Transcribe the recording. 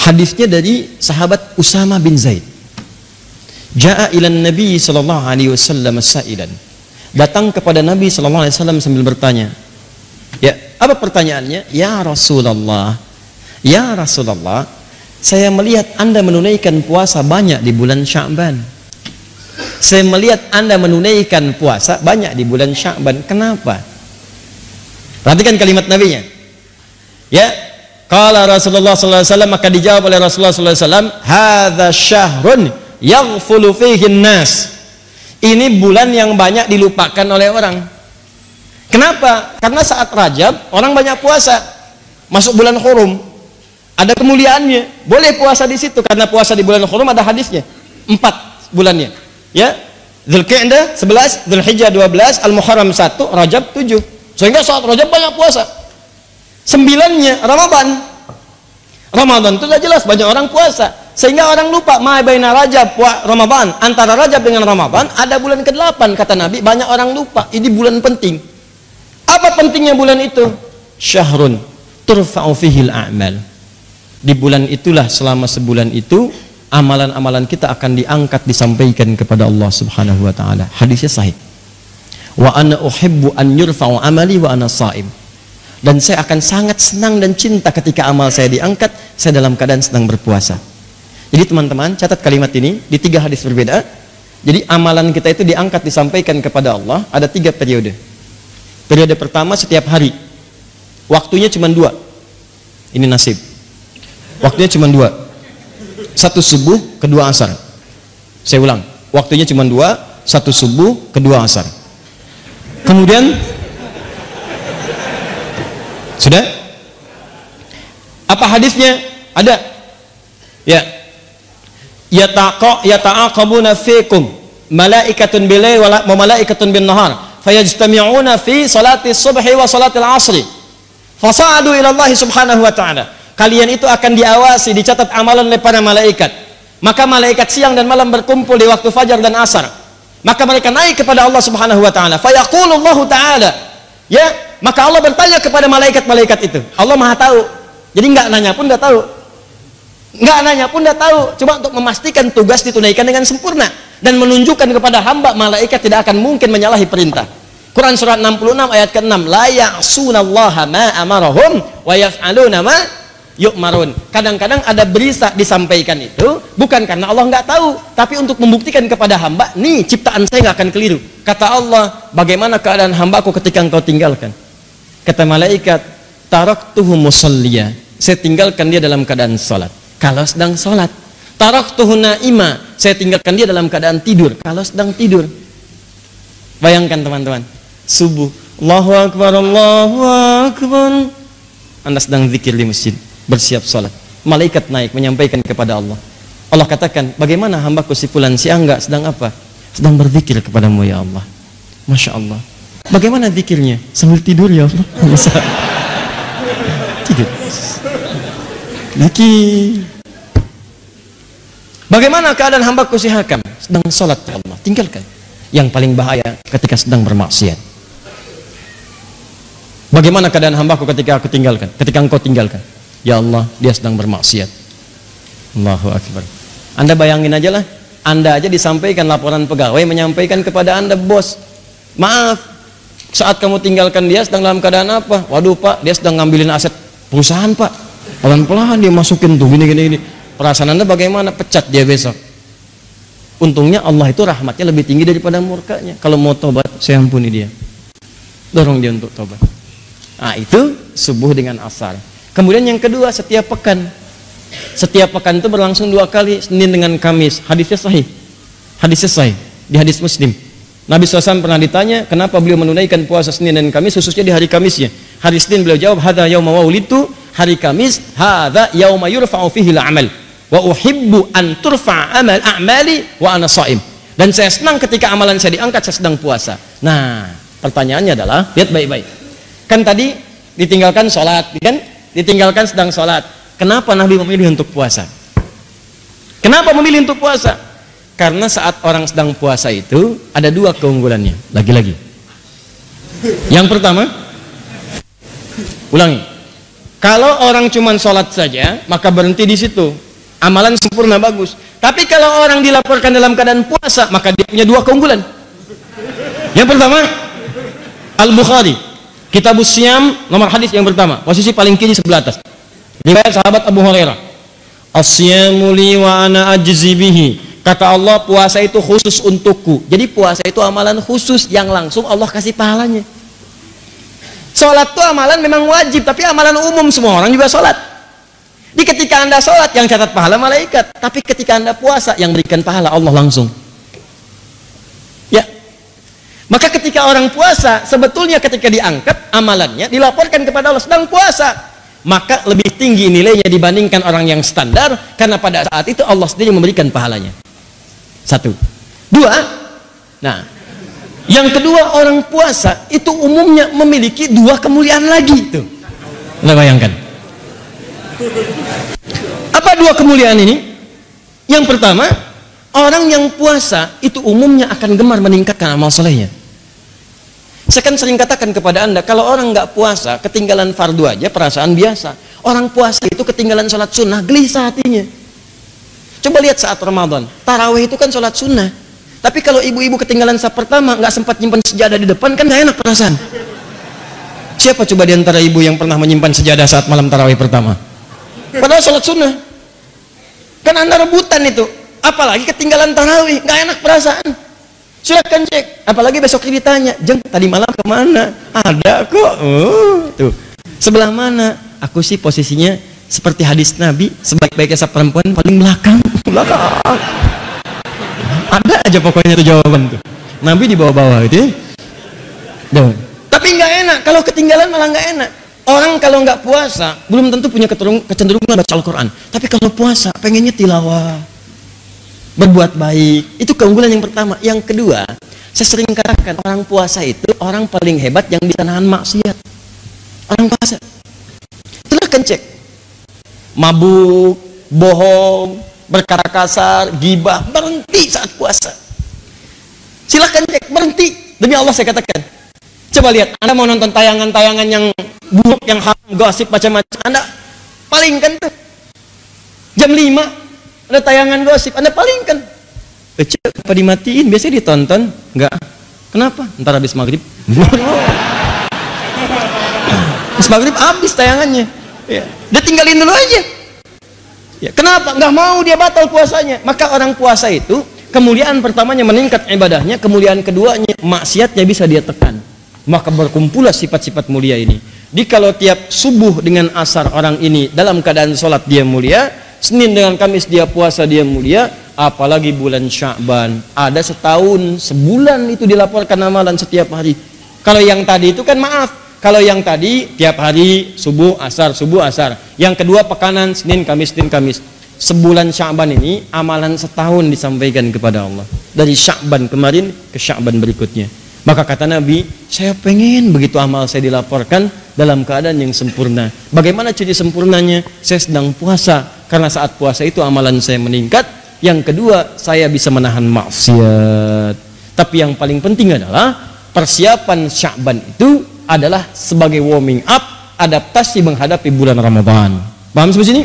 Hadisnya dari sahabat Usama bin Zaid. Ja'a ilan Nabi sallallahu alaihi wasallam sa'ilan. Datang kepada Nabi sallallahu alaihi wasallam sambil bertanya. Ya, apa pertanyaannya? Ya Rasulullah. Ya Rasulullah, saya melihat Anda menunaikan puasa banyak di bulan Sya'ban. Saya melihat Anda menunaikan puasa banyak di bulan Sya'ban. Kenapa? Perhatikan kalimat Nabi-nya. Ya, qala Rasulullah sallallahu alaihi wasallam, maka dijawab oleh Rasulullah sallallahu alaihi wasallam, hadza syahrun yaghfulu fihi an-nas. Ini bulan yang banyak dilupakan oleh orang. Kenapa? Karena saat Rajab orang banyak puasa. Masuk bulan Hurum, ada kemuliaannya. Boleh puasa di situ karena puasa di bulan Hurum ada hadisnya. 4 bulannya. Ya. Dzulqa'dah 11, Dzulhijjah 12, Al-Muharram 1, Rajab 7. Sehingga saat Rajab banyak puasa. 9-nya Ramadan. Ramadan itu sudah jelas banyak orang puasa. Sehingga orang lupa ma baina Rajab wa Ramadan. Antara Rajab dengan Ramadan ada bulan ke-8 kata Nabi, banyak orang lupa. Ini bulan penting. Apa pentingnya bulan itu? Syahrun turfa'u fihil a'mal. Di bulan itulah, selama sebulan itu amalan-amalan kita akan diangkat, disampaikan kepada Allah Subhanahu wa taala. Hadisnya sahih. Wa ana uhibbu an yurfa'u amali wa ana sha'im. Dan saya akan sangat senang dan cinta ketika amal saya diangkat, saya dalam keadaan sedang berpuasa. Jadi teman-teman, catat kalimat ini di 3 hadis berbeda. Jadi amalan kita itu diangkat, disampaikan kepada Allah, ada 3 periode. Periode pertama setiap hari. Waktunya cuma 2. Ini nasib. Waktunya cuma 2. 1 subuh, kedua asar. Saya ulang. Waktunya cuma 2, 1 subuh, kedua asar. Kemudian sudah? Apa hadisnya? Ada. Ya. Yata'aqabuna fikum malaikatun bil-lail wa malaikatun bin-nahar fayajtami'una fi salati subhi wa salati al-'asri fasa'adu ila Allah Subhanahu wa ta'ala. Kalian itu akan diawasi, dicatat amalan oleh para malaikat. Maka malaikat siang dan malam berkumpul di waktu fajar dan asar. Maka mereka naik kepada Allah Subhanahu wa ta'ala. Fayaqulullahu ta'ala. Ya, maka Allah bertanya kepada malaikat-malaikat itu. Allah Maha tahu. Jadi enggak nanya pun enggak tahu. Enggak nanya pun enggak tahu. Cuma untuk memastikan tugas ditunaikan dengan sempurna dan menunjukkan kepada hamba malaikat tidak akan mungkin menyalahi perintah. Quran surat 66 ayat ke-6. La ya'sunallaha ma amarahum wa yaf'aluna ma yu'marun. Kadang-kadang ada berita disampaikan itu bukan karena Allah nggak tahu, tapi untuk membuktikan kepada hamba, nih ciptaan saya nggak akan keliru. Kata Allah, bagaimana keadaan hambaku ketika engkau tinggalkan? Kata malaikat, taraktuhu musalliya. Saya tinggalkan dia dalam keadaan salat. Kalau sedang salat. Taraktuhu naima. Saya tinggalkan dia dalam keadaan tidur. Kalau sedang tidur. Bayangkan teman-teman, subuh, Allahu Akbar, Allahu Akbar. Anda sedang zikir di masjid, bersiap sholat, malaikat naik menyampaikan kepada Allah. Allah katakan, bagaimana hambaku si fulan si angga sedang apa? Sedang berzikir kepadamu ya Allah. Masya Allah. Bagaimana zikirnya? Sambil tidur ya Allah. Tidur. Zikir. Bagaimana keadaan hambaku si Hakam? Sedang sholat ya Allah. Tinggalkan. Yang paling bahaya ketika sedang bermaksiat. Bagaimana keadaan hambaku ketika aku tinggalkan? Ketika engkau tinggalkan? Ya Allah, dia sedang bermaksiat. Allahu Akbar. Anda bayangin aja lah, Anda aja disampaikan laporan pegawai menyampaikan kepada Anda, bos, maaf, saat kamu tinggalkan dia sedang dalam keadaan apa? Waduh Pak, dia sedang ngambilin aset perusahaan Pak. Pelan-pelan dia masukin tuh, gini. Perasaan Anda bagaimana? Pecat dia besok. Untungnya Allah itu rahmatnya lebih tinggi daripada murkanya. Kalau mau tobat, saya ampuni dia. Dorong dia untuk tobat. Nah itu subuh dengan asar. Kemudian yang kedua, setiap pekan. Setiap pekan itu berlangsung 2 kali, Senin dengan Kamis. Hadisnya sahih. Hadisnya sahih di hadis Muslim. Nabi SAW pernah ditanya kenapa beliau menunaikan puasa Senin dan Kamis, khususnya di hari Kamisnya. Hari Senin beliau jawab, hadza yauma waulitu. Hari Kamis, hadza yauma yurfa'u fihi al-amal. Wa uhibbu an turfa'a amal a'mali wa ana sha'im. Dan saya senang ketika amalan saya diangkat, saya sedang puasa. Nah, pertanyaannya adalah, lihat baik-baik. Kan tadi ditinggalkan sholat, kan? Ditinggalkan sedang sholat. Kenapa Nabi memilih untuk puasa? Kenapa memilih untuk puasa? Karena saat orang sedang puasa itu ada 2 keunggulannya. Lagi-lagi. Yang pertama, ulangi. Kalau orang cuma sholat saja, maka berhenti di situ. Amalan sempurna, bagus. Tapi kalau orang dilaporkan dalam keadaan puasa, maka dia punya dua keunggulan. Yang pertama, Al-Bukhari, Kitabus Siyam, nomor hadis yang pertama, posisi paling kiri sebelah atas. Riwayat sahabat Abu Hurairah. As-siyamu li wa ana ajzi bihi. Kata Allah, puasa itu khusus untukku. Jadi puasa itu amalan khusus yang langsung Allah kasih pahalanya. Sholat itu amalan memang wajib, tapi amalan umum, semua orang juga sholat. Di ketika Anda sholat, yang catat pahala malaikat. Tapi ketika Anda puasa, yang berikan pahala Allah langsung. Ya. Maka ketika orang puasa, sebetulnya ketika diangkat amalannya, dilaporkan kepada Allah sedang puasa, maka lebih tinggi nilainya dibandingkan orang yang standar, karena pada saat itu Allah sendiri memberikan pahalanya. Satu. Dua, nah, yang kedua, orang puasa itu umumnya memiliki dua kemuliaan lagi tuh. Anda bayangkan. Apa dua kemuliaan ini? Yang pertama, orang yang puasa itu umumnya akan gemar meningkatkan amal solehnya. Saya kan sering katakan kepada Anda, kalau orang nggak puasa, ketinggalan fardu aja perasaan biasa. Orang puasa itu ketinggalan sholat sunnah, gelisah hatinya. Coba lihat saat Ramadan, tarawih itu kan sholat sunnah. Tapi kalau ibu-ibu ketinggalan saf pertama, nggak sempat nyimpan sejadah di depan, kan nggak enak perasaan. Siapa coba di antara ibu yang pernah menyimpan sejadah saat malam tarawih pertama? Padahal sholat sunnah. Kan Anda rebutan itu. Apalagi ketinggalan tarawih, nggak enak perasaan. Silakan cek. Apalagi besok ditanya, Jeng, tadi malam kemana? Ada kok. Tuh. Sebelah mana? Aku sih posisinya seperti hadis Nabi, sebaik-baiknya perempuan paling belakang. Belakang. Ada aja pokoknya tuh jawaban tuh. Nabi di bawah-bawah gitu ya. Duh. Tapi nggak enak, kalau ketinggalan malah nggak enak. Orang kalau nggak puasa belum tentu punya kecenderungan baca Al-Quran. Tapi kalau puasa pengennya tilawah, berbuat baik. Itu keunggulan yang pertama. Yang kedua, saya sering katakan, orang puasa itu orang paling hebat yang bisa nahan maksiat. Orang puasa. Silahkan cek. Mabuk, bohong, berkata kasar, gibah, berhenti saat puasa. Silahkan cek, berhenti. Demi Allah saya katakan. Coba lihat, Anda mau nonton tayangan-tayangan yang buruk, yang haram, gosip, macam-macam, Anda palingkan tuh. Jam 5 ada tayangan gosip, Anda palingkan. Cek, apa dimatiin? Biasanya ditonton. Enggak. Kenapa? Ntar habis maghrib. Habis maghrib habis tayangannya. Ya, dia tinggalin dulu aja. Ya, kenapa? Nggak mau, dia batal puasanya. Maka orang puasa itu kemuliaan pertamanya meningkat ibadahnya, kemuliaan keduanya maksiatnya bisa dia tekan. Maka berkumpullah sifat-sifat mulia ini. Di kalau tiap subuh dengan asar orang ini dalam keadaan sholat dia mulia, Senin dengan Kamis dia puasa dia mulia, apalagi bulan Sya'ban, ada setahun, sebulan itu dilaporkan amalan setiap hari. Kalau yang tadi itu kan maaf. Kalau yang tadi tiap hari subuh asar, yang kedua pekanan Senin Kamis, sebulan Sya'ban ini amalan setahun disampaikan kepada Allah, dari Sya'ban kemarin ke Sya'ban berikutnya. Maka kata Nabi, saya pengen begitu amal saya dilaporkan dalam keadaan yang sempurna. Bagaimana ciri sempurnanya? Saya sedang puasa, karena saat puasa itu amalan saya meningkat. Yang kedua, saya bisa menahan maksiat. Tapi yang paling penting adalah persiapan Sya'ban itu adalah sebagai warming up, adaptasi menghadapi bulan Ramadan. Paham sampai sini?